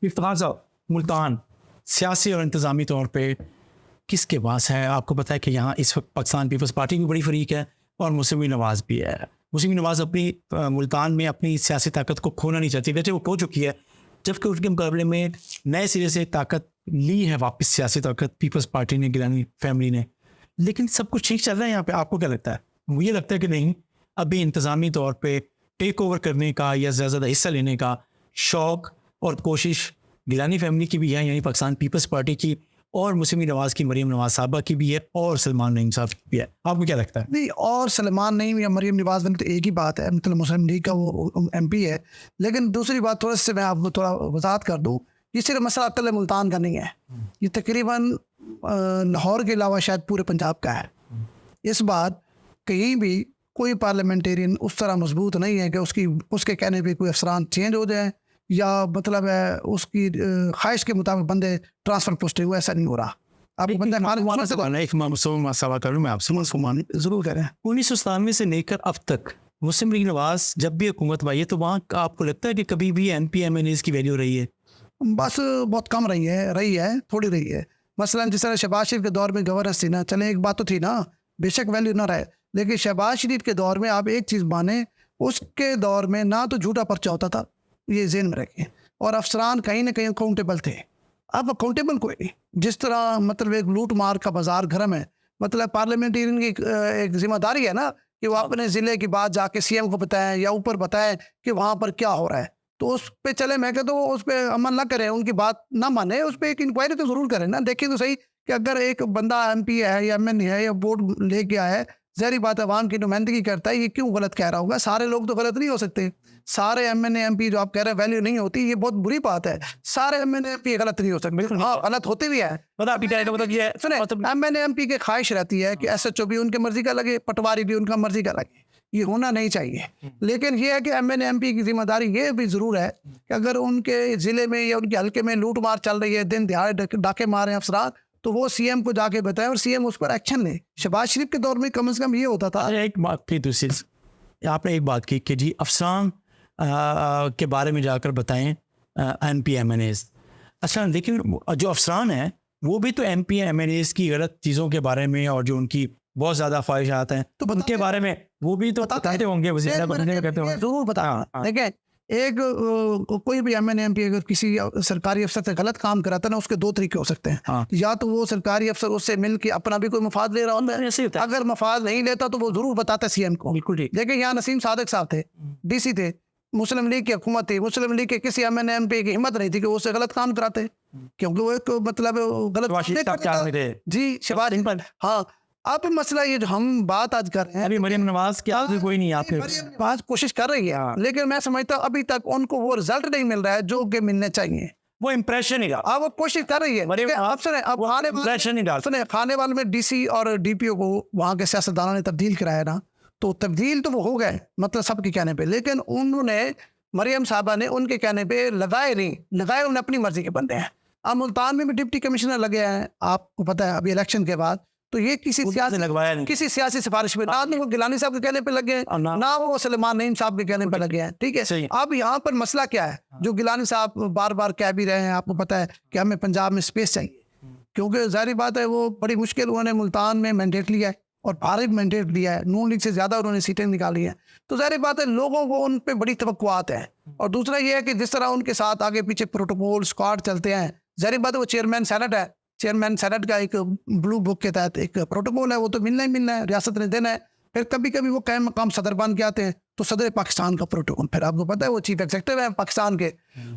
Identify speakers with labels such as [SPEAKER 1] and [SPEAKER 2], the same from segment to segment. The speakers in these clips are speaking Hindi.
[SPEAKER 1] इफ्तिखार साहब, मुल्तान सियासी और इंतज़ामी तौर पे किसके पास है? आपको पता है कि यहाँ इस वक्त पाकिस्तान पीपल्स पार्टी भी बड़ी फरीक है और मुस्लिम नवाज़ भी है। मुस्लिम नवाज़ अपनी मुल्तान में अपनी सियासी ताकत को खोना नहीं चाहती, वैसे वो खो चुकी है, जबकि उसके मुकाबले में नए सिरे से ताकत ली है वापस, सियासी ताकत पीपल्स पार्टी ने, गिलानी फैमिली ने। लेकिन सब कुछ ठीक चल रहा है यहाँ पे, आपको क्या लगता है? मुझे लगता है कि नहीं, अभी इंतज़ामी तौर पे टेक ओवर करने का या ज़्यादा हिस्सा लेने का शौक़ और कोशिश गिलानी फैमिली की भी है, यानी पाकिस्तान पीपल्स पार्टी की, और मुस्लिम नवाज़ की, मरीम नवाज़ साहबा की भी है, और सलमान नईम साहब की भी है। आपको क्या लगता है?
[SPEAKER 2] नहीं, और सलमान नईम या मरीम नवाज़ में तो एक ही बात है, मतलब मुस्लिम लीग का वो MP है। लेकिन दूसरी बात थोड़ा से मैं आपको थोड़ा वजाहत कर दूँ, ये सिर्फ मसला अतल मुल्तान का नहीं है, ये तकरीबन लाहौर के अलावा शायद पूरे पंजाब का है। इस बार कहीं भी कोई पार्लियामेंटेरियन उस तरह मजबूत नहीं है कि उसके कहने पे कोई अफसरान चेंज हो जाए, या मतलब है उसकी ख्वाहिश के मुताबिक बंदे ट्रांसफर पोस्ट हुए, ऐसा नहीं हो रहा। आपको पता है जरूर करें,
[SPEAKER 1] 1997 से लेकर अब तक मुस्लिम लीग नवाज़ जब भी हुकूमत में आई है, तो वहाँ आपको लगता है कि कभी भी MP MNAs की वैल्यू रही है?
[SPEAKER 2] बस बहुत कम रही है, थोड़ी रही है। मसलन जिस तरह शहबाज शरीफ के दौर में गवर्नेंस थी ना, चले एक बात तो थी ना, बेशक वैल्यू ना रहे, लेकिन शहबाज शरीफ के दौर में आप एक चीज़ माने, उसके दौर में ना तो झूठा पर्चा होता था, ये ज़हन में रखें, और अफसरान कहीं ना कहीं अकाउंटेबल थे। अब अकाउंटेबल कोई नहीं, जिस तरह मतलब एक लूट मार का बाजार गर्म है, मतलब पार्लियामेंटेरियन की एक जिम्मेदारी है ना कि वो अपने ज़िले की बात जाके CM को बताएं या ऊपर बताएं कि वहाँ पर क्या हो रहा है, तो उस पे चले। मैं कहता हूँ उस पर अमल ना करें, उनकी बात ना माने, उस पर एक इंक्वायरी तो ज़रूर करें ना, देखिए तो सही कि अगर एक बंदा MP है या MNA है या वोट लेके आया है, ज़ाहिर बात है अवाम की नुमाइंदगी करता है, ये क्यों गलत कह रहा होगा? सारे लोग तो गलत नहीं हो सकते, सारे MNA MP जो आप कह रहे हैं वैल्यू नहीं होती, ये बहुत बुरी बात है। सारे MNA MP गलत नहीं हो सकते, बिल्कुल हाँ गलत होते भी है। सुने, MNA MP की ख्वाहिश रहती है कि SHO भी उनके मर्जी का लगे, पटवारी भी उनका मर्जी का लगे, ये होना नहीं चाहिए। लेकिन ये है कि MNA MP की जिम्मेदारी ये भी ज़रूर है कि अगर उनके ज़िले में या उनके हल्के में लूट मार चल रही है, दिन दिहाड़े डाके मारे अफसरान, तो वो CM को जाके बताएं और CM उस पर एक्शन ले। शहबाज शरीफ के दौर में कम से कम ये होता था।
[SPEAKER 1] एक बात की दूसरी, आपने एक बात की कि जी अफसरान के बारे में जाकर बताएं MP MNAs। अच्छा, लेकिन जो अफसरान हैं वो भी तो MP MNAs की गलत चीज़ों के बारे में, और जो उनकी बहुत ज़्यादा ख्वाहिशात हैं, तो उनके बारे में वो भी तो बताते होंगे,
[SPEAKER 2] जरूर बताया। देखिए, एक कोई भी MNA MP अगर किसी सरकारी अफसर से गलत काम कराता है ना, उसके दो तरीके हो सकते हैं।
[SPEAKER 1] हाँ।
[SPEAKER 2] या तो वो सरकारी अफसर उससे मिल के अपना भी कोई मफाद ले रहा होता है, अगर मफाद नहीं लेता तो वो जरूर बताता है CM को।
[SPEAKER 1] बिल्कुल ठीक।
[SPEAKER 2] देखिए, यहाँ नसीम सादिक साहब थे, DC थे, मुस्लिम लीग की हुकूमत थी, मुस्लिम लीग के किसी MNA MP की हिम्मत नहीं थी कि वो उससे गलत काम कराते, क्योंकि वो एक मतलब गलत जी शहबाज। हाँ, अब मसला ये जो हम बात आज कर रहे हैं,
[SPEAKER 1] अभी मरीम नवाज की आपसे कोई नहीं, आपके
[SPEAKER 2] पास कोशिश कर रही है, लेकिन मैं समझता हूँ अभी तक उनको वो रिजल्ट नहीं मिल रहा है जो कि मिलने चाहिए।
[SPEAKER 1] वो इंप्रेशन ही
[SPEAKER 2] अब वो कोशिश कर रही है, आप सुने, अब खाने वाले में DC और DPO को वहाँ के सियासतदानों ने तब्दील कराया ना, तो तब्दील तो वो हो गए मतलब सबके कहने पे, लेकिन उन्होंने मरियम साहबा ने उनके कहने पे लगाए नहीं, लगाए उन्हें अपनी मर्जी के बंदे हैं। अब मुल्तान में भी डिप्टी कमिश्नर लगे हैं, आपको पता है अभी इलेक्शन के बाद, तो ये किसी सियासी सिफारिश में ना वो गिलानी साहब के कहने पे लगे, ना वो सलमान नईम साहब के कहने पे लगे हैं। ठीक है, अब यहाँ पर मसला क्या है, जो गिलानी साहब बार बार कह भी रहे हैं, आपको पता है कि हमें पंजाब में स्पेस चाहिए, क्योंकि जाहिर बात है वो बड़ी मुश्किल उन्होंने मुल्तान में मैंडेट लिया है और भारत मैंडेट लिया है, नून लीग से ज्यादा उन्होंने सीटें निकाली हैं, तो जाहिर बात है लोगों को उन पे बड़ी तवक्कुआत है। और दूसरा ये है कि जिस तरह उनके साथ आगे पीछे प्रोटोकॉल स्क्वाड चलते हैं, जाहिर बात है वो चेयरमैन सेनेट है, चेयरमैन सेनेट का एक ब्लू बुक के तहत एक प्रोटोकॉल है, वो तो मिलना ही मिलना है, रियासत ने देना है। फिर कभी कभी वो कई मकाम सदर बन के आते हैं, तो सदर पाकिस्तान का प्रोटोकॉल, फिर आपको पता है वो चीफ एग्जीक्यूटिव है पाकिस्तान के,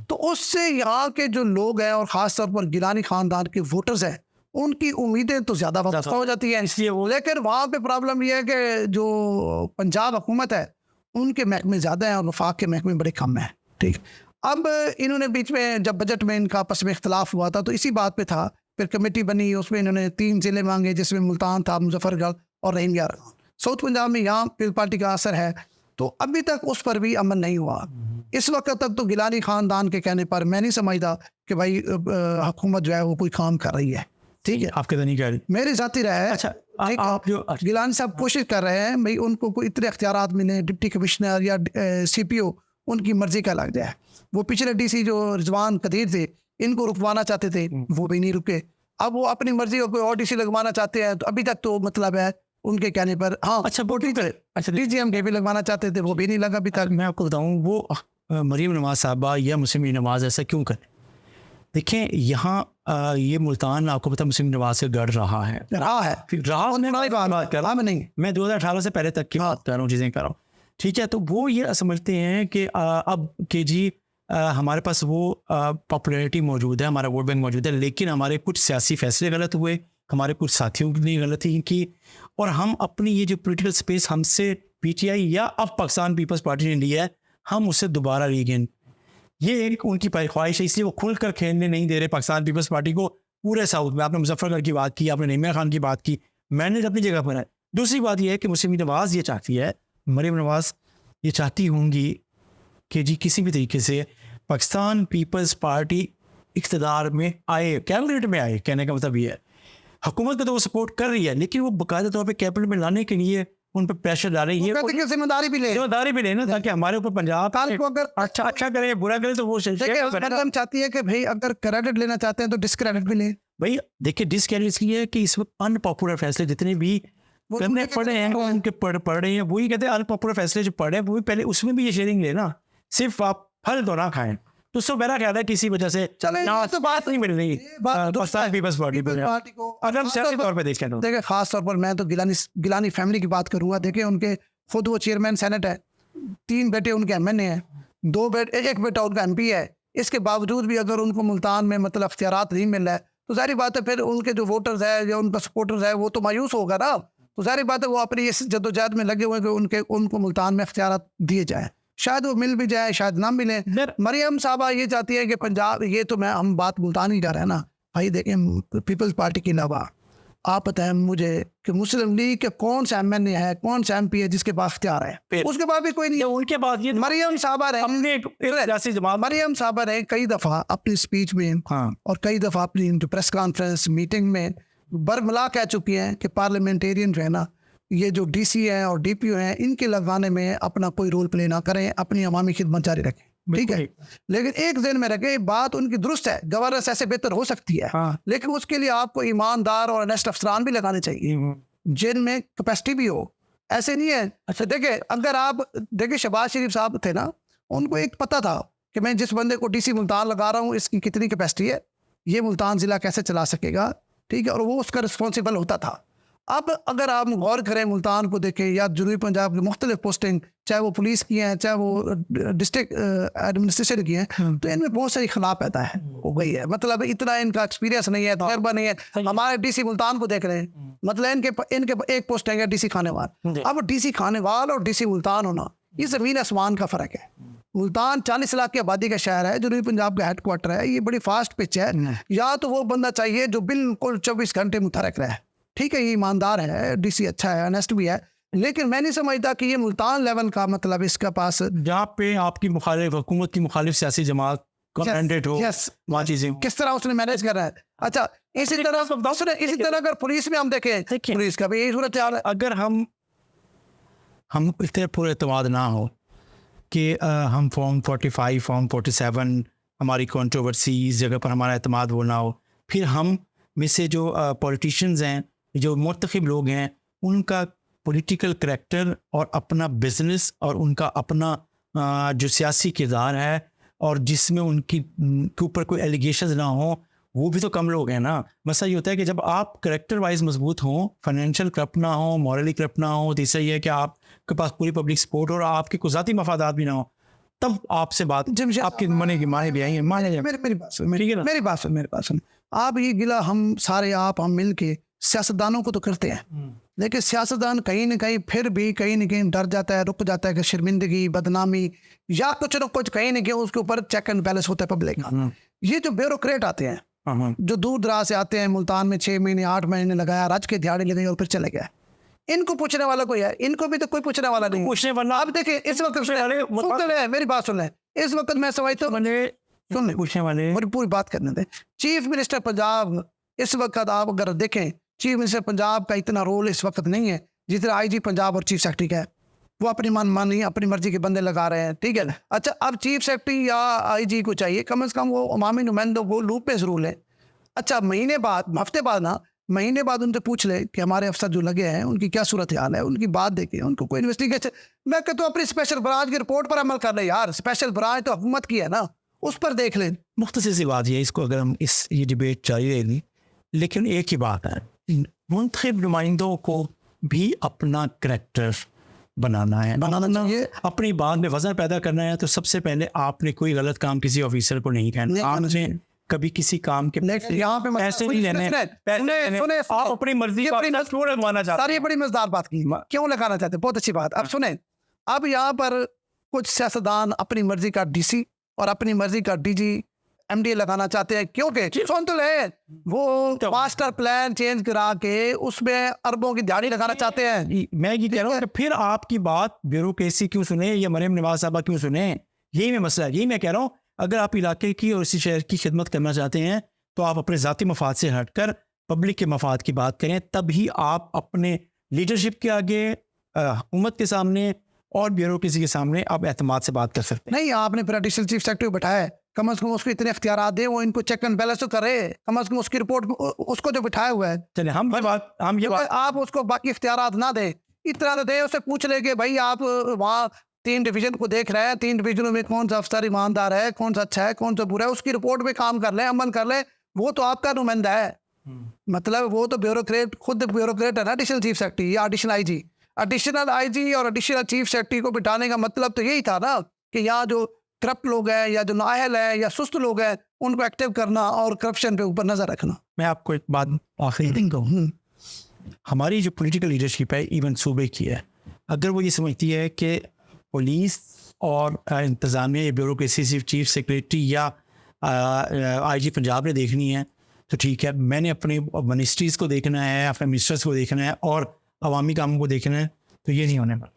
[SPEAKER 2] तो उससे यहाँ के जो लोग हैं और ख़ास तौर पर गिलानी ख़ानदान के वोटर्स हैं, उनकी उम्मीदें तो ज़्यादा वाबस्ता हो जाती हैं, इसलिए वो। लेकिन वहाँ पे प्रॉब्लम ये है कि जो पंजाब हुकूमत है उनके महकमे ज़्यादा हैं और वफाक के महकमे बड़े कम हैं। ठीक, अब इन्होंने बीच में जब बजट में इनका आपस में इख्तलाफ हुआ था, तो इसी बात पे था, फिर कमेटी बनी, उसमें इन्होंने 3 ज़िले मांगे, जिसमें मुल्तान था, मुजफ्फरगढ़ और रहीम यार। साउथ पंजाब में यहाँ पीपल्स पार्टी का असर है, तो अभी तक उस पर भी अमल नहीं हुआ। इस वक्त तक तो गिलानी ख़ानदान के कहने पर मैं नहीं समझता कि भाई हुकूमत जो है वो कोई काम कर रही है। ठीक है,
[SPEAKER 1] आपके तो नहीं कह रही,
[SPEAKER 2] मेरी ज़ाती राय है।
[SPEAKER 1] अच्छा, आप जो
[SPEAKER 2] गिलानी साहब कोशिश कर रहे हैं भाई उनको कोई इतने अख्तियारात मिले, डिप्टी कमिश्नर या CPO उनकी मर्जी का लग जाए। वो पिछले डीसी जो रिजवान कदीर थे, इनको रुकवाना चाहते थे, वो भी नहीं रुके। अब वो अपनी मर्जी को कोई और डीसी लगवाना चाहते हैं, तो अभी तक तो मतलब है उनके कहने पर। हाँ,
[SPEAKER 1] अच्छा
[SPEAKER 2] डीजीएम के भी लगवाना चाहते थे, वो भी नहीं लगा अभी तक।
[SPEAKER 1] मैं आपको बताऊं, वो मरीम नवाज साहबा या मुस्लिम लीग नवाज ऐसा क्यों करें? देखें, यहाँ ये मुल्तान आपको पता मुस्लिम नवाज से गढ़ रहा है, मैं 2018 से पहले तक की बात कर रहा हूँ, चीज़ें कर रहा हूँ, ठीक है। तो वो ये समझते हैं कि अब के जी हमारे पास वो पॉपुलैरिटी मौजूद है, हमारा वोट बैंक मौजूद है, लेकिन हमारे कुछ सियासी फैसले गलत हुए, हमारे कुछ साथियों ने गलती की, और हम अपनी ये जो पॉलिटिकल स्पेस हमसे पीटीआई या अब पाकिस्तान पीपल्स पार्टी ने लिया है, हम उससे दोबारा रीगेन, ये एक उनकी ख्वाहिश है, इसलिए वो खुलकर खेलने नहीं दे रहे पाकिस्तान पीपल्स पार्टी को पूरे साउथ में। आपने मुजफ्फरगढ़ की बात की, आपने नईमा खान की बात की, मैंने अपनी जगह पर है। दूसरी बात यह है कि मुस्लिम नवाज ये चाहती है, मरीम नवाज ये चाहती होंगी कि जी किसी भी तरीके से पाकिस्तान पीपल्स पार्टी इक़्तिदार में आए, कैबिनेट में आए। कहने का मतलब ये है हुकूमत को तो वो सपोर्ट कर रही है, लेकिन वो बाकायदा तौर पे कैबिनेट में लाने के लिए उन पर प्रेशर डाल रही है,
[SPEAKER 2] जिम्मेदारी भी ले
[SPEAKER 1] ना, ताकि हमारे ऊपर पंजाब
[SPEAKER 2] को अगर
[SPEAKER 1] अच्छा करे बुरा करे तो वो
[SPEAKER 2] मैडम चाहती है कि भाई अगर क्रेडिट लेना चाहते हैं तो डिस्क्रेडिट भी ले।
[SPEAKER 1] भाई देखिए, डिस्क्रेडिट इसलिए है कि इस वक्त अनपॉपुलर फैसले जितने भी करने पड़े हैं, उनके पढ़ रहे हैं, वही कहते हैं अनपॉपुलर फैसले जो पड़े हैं वो भी पहले उसमें भी ये शेयरिंग लेना, सिर्फ आप फल तो ना खाएं। तो उससे मेरा ख्याल है किसी वजह से ना तो बात नहीं मिल रही पाकिस्तान पीपल्स पार्टी को। अगर हम सियासी तौर पे देखें तो
[SPEAKER 2] देखिए, खास तौर पर मैं तो गिलानी फैमिली की बात करूंगा। देखिए, उनके खुद वो चेयरमैन सेनेट है, 3 बेटे उनके एमएनए हैं, 2 बेटे, एक बेटा उनका एमपी है। इसके बावजूद भी अगर उनको मुल्तान में मतलब अख्तियारात नहीं मिल रहा है, तो जाहिर बात है फिर उनके जो वोटर्स है या उनका सपोर्टर्स है वो तो मायूस होगा ना। तो जाहिर बात है वो अपनी इस जद्दोजहद में लगे हुए हैं कि उनको मुल्तान में अख्तियारात दिए जाए। शायद वो मिल भी जाए, शायद ना मिले। मरियम साहबा ये चाहती है कि पंजाब, ये तो हम बात मुल्तान ही जा रहे हैं ना भाई। देखें, पीपल्स पार्टी के अलावा आप बताएं मुझे कि मुस्लिम लीग के कौन सा एमएनए है, कौन सा एमपी है जिसके पास अख्तियार है? उसके बाद भी कोई नहीं है।
[SPEAKER 1] उनके पास ये
[SPEAKER 2] मरियम साहबा मरियम साहबा ने कई दफ़ा अपनी स्पीच में और कई दफ़ा अपनी प्रेस कॉन्फ्रेंस मीटिंग में बरमला कह चुकी हैं कि पार्लियामेंटेरियन जो है ना, ये जो डीसी हैं और डीपीओ हैं, इनके लगवाने में अपना कोई रोल प्ले ना करें, अपनी अवामी खिदमत जारी रखें, ठीक है। लेकिन एक दिन में रखे, बात उनकी दुरुस्त है, गवर्नेंस ऐसे बेहतर हो सकती है, लेकिन उसके लिए आपको ईमानदार और ऑनेस्ट अफसरान भी लगाने चाहिए जिनमें कैपेसिटी भी हो। ऐसे नहीं है। अच्छा देखिए, अगर आप देखिए शहबाज शरीफ साहब थे ना, उनको एक पता था कि मैं जिस बंदे को डीसी मुल्तान लगा रहा हूँ इसकी कितनी कैपेसिटी है, ये मुल्तान ज़िला कैसे चला सकेगा, ठीक है, और वो उसका रिस्पॉन्सिबल होता था। अब अगर आप गौर करें, मुल्तान को देखें या जनूबी पंजाब की मुख्तलिफ पोस्टिंग, चाहे वो पुलिस की हैं, चाहे वो डिस्ट्रिक्ट एडमिनिस्ट्रेशन की हैं, तो इनमें बहुत सारी खिलाफ पैदा है हो गई है। मतलब इतना इनका एक्सपीरियंस नहीं है, तजर्बा नहीं है। हमारे डीसी मुल्तान को देख रहे हैं, मतलब इनके एक पोस्टिंग है डीसी खानेवाल। अब डीसी खानेवाल और डीसी मुल्तान होना, ये ज़मीन आसमान का फ़र्क है। मुल्तान 40 लाख की आबादी का शहर है, जनूबी पंजाब का हेडक्वार्टर है, ये बड़ी फास्ट पिच है। या तो वो बंदा चाहिए जो बिल्कुल 24 घंटे मुतहरक रहे, ठीक है, ये ईमानदार है, डीसी अच्छा है, ऑनेस्ट भी है, लेकिन मैं नहीं समझता कि ये मुल्तान लेवल का मतलब इसका पास
[SPEAKER 1] जहाँ पे आपकी मुखालिफ हुकूमत की मुखालिफ सियासी जमात कैंडिडेट हो, वहाँ चीजें किस
[SPEAKER 2] तरह उसने मैनेज कर रहा है। अच्छा, इसी तरह अगर पुलिस में हम देखें, पुलिस का भी यही सूरत हाल है।
[SPEAKER 1] अगर हम इतने पूरे एतमाद ना हो कि हम फॉर्म 45 फॉर्म 47 हमारी कंट्रोवर्सी इस जगह पर हमारा एतमाद वो ना हो, फिर हम में से जो पॉलिटिशियंस हैं, जो मुर्तखिब लोग हैं, उनका पॉलिटिकल करैक्टर और अपना बिजनेस और उनका अपना जो सियासी किरदार है और जिसमें उनकी के ऊपर कोई एलिगेशंस ना हो, वो भी तो कम लोग हैं ना। मसला ये होता है कि जब आप करैक्टर वाइज मजबूत हों, फाइनेंशियल करप्ट ना हो, मॉरली करप्ट ना हो, तीसरा ये है कि आपके पास पूरी पब्लिक सपोर्ट हो और आपके कुछ ज़ाती मफादात भी ना हो, तब आपसे बात आपके मने की माने भी आएंगे।
[SPEAKER 2] मेरी बात सुन, आप ये गिला हम सारे आप हम मिल के सियासतदानों को तो करते हैं, लेकिन सियासतदान कहीं ना कहीं फिर भी कहीं ना कहीं डर जाता है, रुक जाता है कि शर्मिंदगी, बदनामी या कुछ न कुछ कहीं ना कहीं उसके ऊपर चेक एंड बैलेंस होता है पब्लिक का। ये जो ब्यूरोक्रेट आते हैं, जो दूर दराज से आते हैं, मुल्तान में 6 महीने 8 महीने लगाया, राज के दिहाड़े ले गए और फिर चले गए, इनको पूछने वाला कोई है? इनको भी तो कोई पूछने वाला नहीं।
[SPEAKER 1] पूछने वाला
[SPEAKER 2] आप देखिए इस वक्त मेरी बात सुन लें, इस वक्त मैं समझता हूँ सुन लें,
[SPEAKER 1] पूछने वाले
[SPEAKER 2] मेरी पूरी बात करने दें। चीफ मिनिस्टर पंजाब इस वक्त आप अगर देखें, चीफ मिनिस्टर पंजाब का इतना रोल इस वक्त नहीं है जितना आईजी पंजाब और चीफ सेक्रेटरी का है। वो अपनी मनमानी अपनी मर्जी के बंदे लगा रहे हैं, ठीक है ना। अच्छा, अब चीफ सेक्रेटरी या आईजी को चाहिए कम से कम वो अवामी नुमाइंदों को लूप में जरूर लें। अच्छा, महीने बाद, हफ्ते बाद ना, महीने बाद उनसे पूछ ले कि हमारे अफसर जो लगे हैं उनकी क्या सूरत हाल है, उनकी बात देखें, उनको कोई इन्वेस्टिगेशन। मैं कहता हूँ अपनी स्पेशल ब्रांच की रिपोर्ट पर अमल कर ले यार, स्पेशल ब्रांच तो हुकूमत की है ना, उस पर देख लें।
[SPEAKER 1] मुख्तसर सी बात ये, इसको अगर हम ये डिबेट जारी रहेगी, लेकिन एक ही बात है, मुंतखब नुमाइंदों को भी अपना करैक्टर बनाना है,
[SPEAKER 2] चाहिए।
[SPEAKER 1] अपनी बात में वजन पैदा करना है। तो सबसे पहले आपने कोई गलत काम किसी ऑफिसर को नहीं कहना, आपने कभी किसी काम के
[SPEAKER 2] यहाँ पे
[SPEAKER 1] पैसे नहीं लेने, आप अपनी मर्जी क्यों लगवाना चाहते हैं।
[SPEAKER 2] सारी बड़ी मजेदार बात की, क्यों लगाना चाहते हैं, बहुत अच्छी बात। अब सुने, अब यहाँ पर कुछ सियासतदान अपनी मर्जी का डीसी और अपनी मर्जी का डीजी एमडी लगाना चाहते हैं, क्योंकि सुन तो ले, वो मास्टर प्लान चेंज करा के उसमें अरबों की दिहाड़ी लगाना चाहते हैं।
[SPEAKER 1] मैं ये कह रहा हूँ, फिर आपकी बात ब्यूरोक्रेसी क्यों सुने या मरियम नवाज साहबा क्यों सुने, यही मैं मसला है। यही मैं कह रहा हूँ, अगर आप इलाके की और इसी शहर की खिदमत करना चाहते हैं तो आप अपने ज़ाती मफाद से हटकर पब्लिक के मफाद की बात करें, तभी आप अपने लीडरशिप के आगे, हुकूमत के सामने और ब्यूरोक्रेसी के सामने आप एतमाद से बात कर सकते हैं।
[SPEAKER 2] नहीं, आपने फिर एडिशनल चीफ सेक्रेटरी को बिठाया, कम से कम उसको इतने इख्तियारात दे, वो इनको चेक एंड बैलेंस तो करे, कम से कम उसकी रिपोर्ट उसको जो बिठाया हुआ है।
[SPEAKER 1] चलिए हम ये बात
[SPEAKER 2] आप उसको बाकी इख्तियारात ना दे, इतना तो दे, उससे पूछ ले कि भाई आप वहाँ 3 डिवीजन को देख रहे हैं, 3 डिवीजनों में कौन सा अफसर ईमानदार है, कौन सा अच्छा है, कौन सा बुरा है, उसकी रिपोर्ट पे काम कर ले, अमल कर ले, वो तो आपका नुमाइंदा है। मतलब वो तो ब्यूरोक्रेट, खुद ब्यूरोक्रेट है ना, एडिशनल चीफ सेक्रेटरी या एडिशनल आईजी। एडिशनल आईजी और एडिशनल चीफ सेक्रेटरी को बिठाने का मतलब तो यही था ना कि यहाँ जो करप्ट लोग हैं या जो नाअहल है या सुस्त लोग हैं, उनको एक्टिव करना और करप्शन पे ऊपर नजर रखना।
[SPEAKER 1] मैं आपको एक बात आखिरी कहूँ, हमारी जो पॉलिटिकल लीडरशिप है, इवन सूबे की है, अगर वो ये समझती है कि पुलिस और इंतज़ामिया या ब्यूरोक्रेसी सिर्फ चीफ सेक्रेटरी या आईजी पंजाब ने देखनी है तो ठीक है, मैंने अपने मिनिस्ट्रीज़ को देखना है, अपने मिनिस्टर्स को देखना है और अवामी कामों को देखना है, तो ये नहीं होने वाला।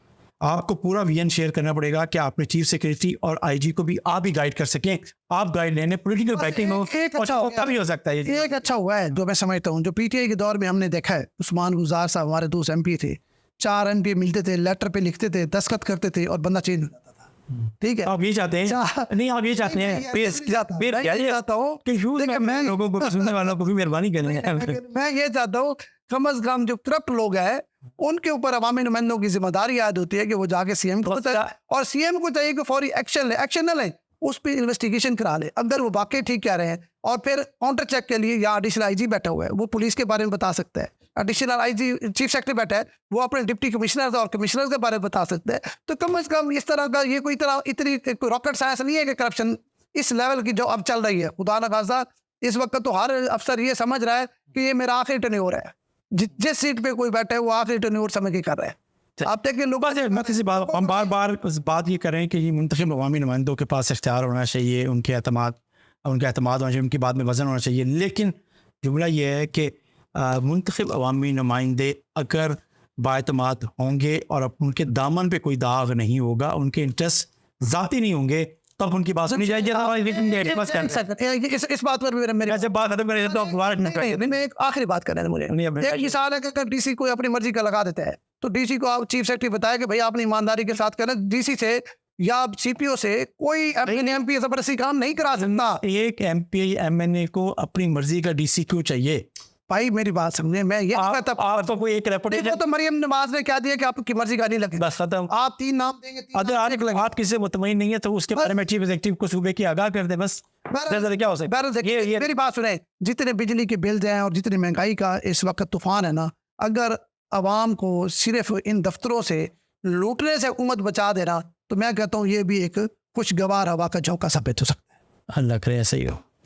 [SPEAKER 1] आपको पूरा विजन शेयर करना पड़ेगा कि आपने चीफ सेक्रेटरी और आईजी को भी आप ही गाइड कर सकें, आप गाइड लेने पॉलिटिकल बैटिंग हो, अच्छा भी हो सकता है।
[SPEAKER 2] ये एक अच्छा हुआ है जो मैं समझता हूँ, जो पीटीआई के दौर में हमने देखा है, उस्मान गुजार साहब हमारे दोस्त एमपी थे, 4 एमपी मिलते थे, लेटर पे लिखते थे, दस्तखत करते थे और बंदा चेंज हो जाता था। ठीक है,
[SPEAKER 1] आप ये चाहते हैं? नहीं, आप ये चाहते हैं मैं लोगों को, सुनने वालों को भी मेहरबानी करें,
[SPEAKER 2] मैं ये चाहता हूँ कम अज कम जो करप्ट लोग हैं उनके ऊपर अवामी नुमाइंदों की जिम्मेदारी याद होती है कि वो जाके सीएम को और सीएम को चाहिए कि फौरी एक्शन ले, एक्शन न ले, उस पर इन्वेस्टिगेशन करा ले, अगर वो वाकई ठीक कह रहे हैं, और फिर काउंटर चेक के लिए या एडिशनल आईजी बैठा हुआ है, वो पुलिस के बारे में बता सकता है, एडिशनल आईजी चीफ सेक्रेटरी बैठा है, वो अपने डिप्टी कमिश्नर और कमिश्नर के बारे में बता सकते हैं। तो कम से कम इस तरह का ये कोई तरह इतनी रॉकेट साइंस नहीं है कि करप्शन इस लेवल की जो अब चल रही है, खुदा न खासा इस वक्त तो हर अफसर ये समझ रहा है कि ये मेरा आखिरी टेन्योर है, जिस सीट पे कोई बैठा है वो आखिरी टेन्योर समझ के कर रहे हैं। आप देखिए लोगों से
[SPEAKER 1] हम बार बार बात ये कर रहे हैं कि मुंतखब अवामी नुमाइंदों के पास इख्तियार होना चाहिए, उनके एतमाद होना चाहिए, उनकी बात में वजन होना चाहिए, लेकिन जुमला ये है कि मुंतखब अवामी नुमाइंदे अगर बाएतमाद होंगे और उनके दामन पे कोई दाग नहीं होगा, उनके इंटरेस्ट ज़ाती नहीं होंगे, तब उनकी बात सुनी जाएगी।
[SPEAKER 2] इस बात पर मेरे
[SPEAKER 1] बात खत्म करें तो
[SPEAKER 2] मैं एक आखिरी बात कर रहे हैं, मुझे एक मिसाल है कि अगर डीसी कोई अपनी मर्जी का लगा देता है तो डीसी को आप चीफ सेक्रेटरी बताया कि भाई आपने ईमानदारी के साथ करना, डीसी से या सीपीओ से कोई एमपी जबरदस्ती काम नहीं करा सकता।
[SPEAKER 1] एक एमपी एमएनए को अपनी मर्जी का डीसी क्यों चाहिए?
[SPEAKER 2] भाई मेरी बात समझे, मैं ये
[SPEAKER 1] आपको कोई एक रेपुटेशन
[SPEAKER 2] तो मरियम नवाज ने क्या दिया कि आपकी मर्जी का नहीं लगे,
[SPEAKER 1] बस खत्म।
[SPEAKER 2] आप 3 नाम देंगे,
[SPEAKER 1] अगर आप किसी मुतमईन नहीं है तो उसके बारे में चीफ एग्जीक्यूटिव को सूबे की आगाह कर दे, बस क्या हो सकता है।
[SPEAKER 2] मेरी बात सुने, जितने बिजली के बिल हैं और जितनी महंगाई का इस वक्त तूफान है ना, अगर अवाम को सिर्फ इन दफ्तरों से लूटने से हुकूमत बचा देना, तो मैं कहता हूँ ये भी एक खुशगवार हवा का झोंका साबित हो सकता है।
[SPEAKER 1] अल्लाह करे ऐसे ही हो।